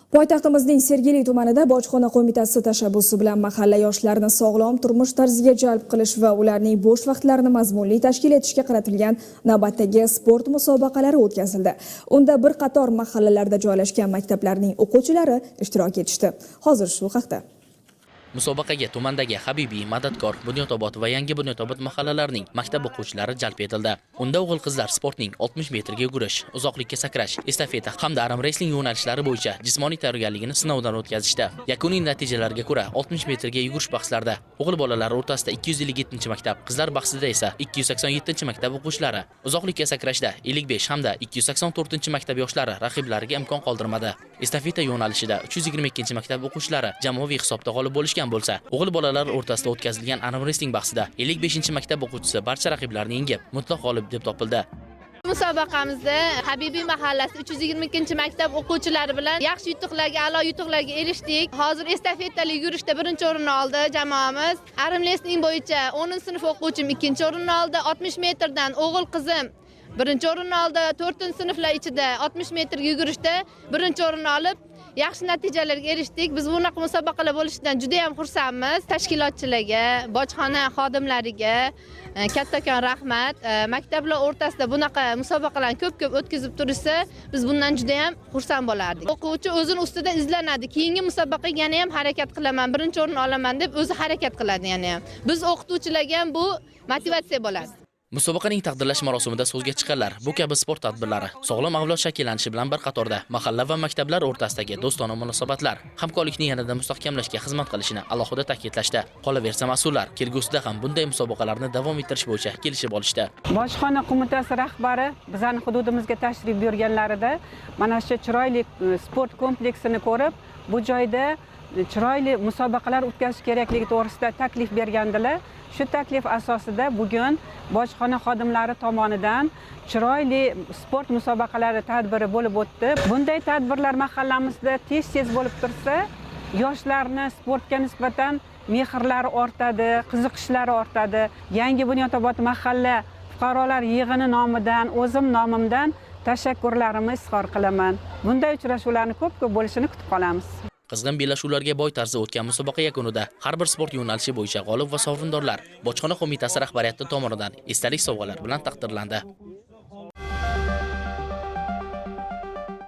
Poytaxtimizning Sergeli tumanida Bojxona qo'mitasi tashabbusi bilan mahalla yoshlarini sog'lom turmush tarziga jalb qilish va ularning bo'sh vaqtlarini mazmunli tashkil etishga qaratilgan navbatdagi sport musobaqalari o'tkazildi. Unda bir qator mahallalarda joylashgan maktablarning o'quvchilari ishtirok etishdi. Hozir shu haqda. Musobaqaga tumandagi Habibiy, Madadkor, Bunyodobod va Yangi Bunyodobod mahallalarining maktab o'quvchilari jalb etildi. Unda o'g'il-qizlar sportning 60 metrga yugurish, uzoqlikka sakrash, estafeta hamda arm resling yo'nalishlari bo'yicha jismoniy tayyorgarligini sinovdan o'tkazishdi. Yakuniy natijalarga ko'ra 60 metrga yugurish bahslarida o'g'il bolalar o'rtasida 257-maktab, qizlar bahsida esa 287-maktab o'quvchilari, uzoqlikka sakrashda 55 hamda 284-maktab yoshlari raqiblariga imkon qoldirmadi. Estafeta yo'nalishida 322-maktab o'quvchilari jamoaviy hisobda g'olib bo'lishgan bo'lsa, o'g'il bolalar o'rtasida o'tkazilgan arm wrestling bahsida 55-maktab o'quvchisi barcha raqiblarini yengib, mutlaq g'olib deb topildi. Musobaqamizda Habibiy mahallasi 322-maktab o'quvchilari bilan yaxshi yutuqlarga, a'lo yutuqlarga erishdik. Hozir estafetali yugurishda birinchi o'rinni oldi jamoamiz. Arm wrestling bo'yicha 10-sinf o'quvchim ikkinchi o'rinni oldi. 60 metrdan o'g'il qizim birinchi o'rinni oldi. 4-sinflar ichida 60 metrga yugurishda birinchi o'rinni olib, yaxshi natijalarga erishdik. Biz bunaqa musobaqalar bo'lishidan juda ham xursandmiz. Tashkilotchilarga, bojxona xodimlariga kattakon rahmat. Maktablar o'rtasida bunaqa musobaqalarni ko'p o'tkazib tursa, biz bundan juda ham xursand bo'lardik. O'quvchi o'zini ustida izlanadi. Keyingi musobaqaga yana ham harakat qilaman, birinchi o'rin olaman deb o'zi harakat qiladi yana ham. Biz o'qituvchilarga ham bu motivatsiya bo'ladi. Musobaqaning taqdirlash marosimida so'zga chiqqanlar bu kabi sport tadbirlari sog'lom avlod shakllanishi bilan bir qatorda mahalla va maktablar o'rtasidagi do'stona munosabatlar, hamkorlikni yanada mustahkamlashga xizmat qilishini alohida ta'kidlashdi. Qolaversa, mas'ullar kelgusida ham bunday musobaqalarni davom ettirish bo'yicha kelishib olishdi. Bojxona qo'mitasi rahbari bizning hududimizga tashrif buyurganlarida mana shu chiroyli sport kompleksini ko'rib, bu joyda chiroyli musobaqalar o'tkazish kerakligi to'g'risida taklif bergandilar. Shu taklif asosida bugun bojxona xodimlari tomonidan chiroyli sport musobaqalari tadbiri bo'lib o'tdi. Bunday tadbirlar mahallamizda tez bo'lib tursa, yoshlarni sportga nisbatan mehrlari ortadi, qiziqishlari ortadi. Yangi Bunyodobod mahalla fuqarolar yig'ini nomidan, o'zim nomimdan tashakkurlarimni izhor qilaman. Bunday uchrashuvlarni ko'p bo'lishini kutib qolamiz. Qizg'in bellashuvlarga boy tarzda o'tgan musobaqa yakunida har bir sport yo'nalishi bo'yicha g'olib va sovrindorlar Bojxona qo'mitasi rahbariyati tomonidan esdalik sovg'alar bilan taqdirlandi.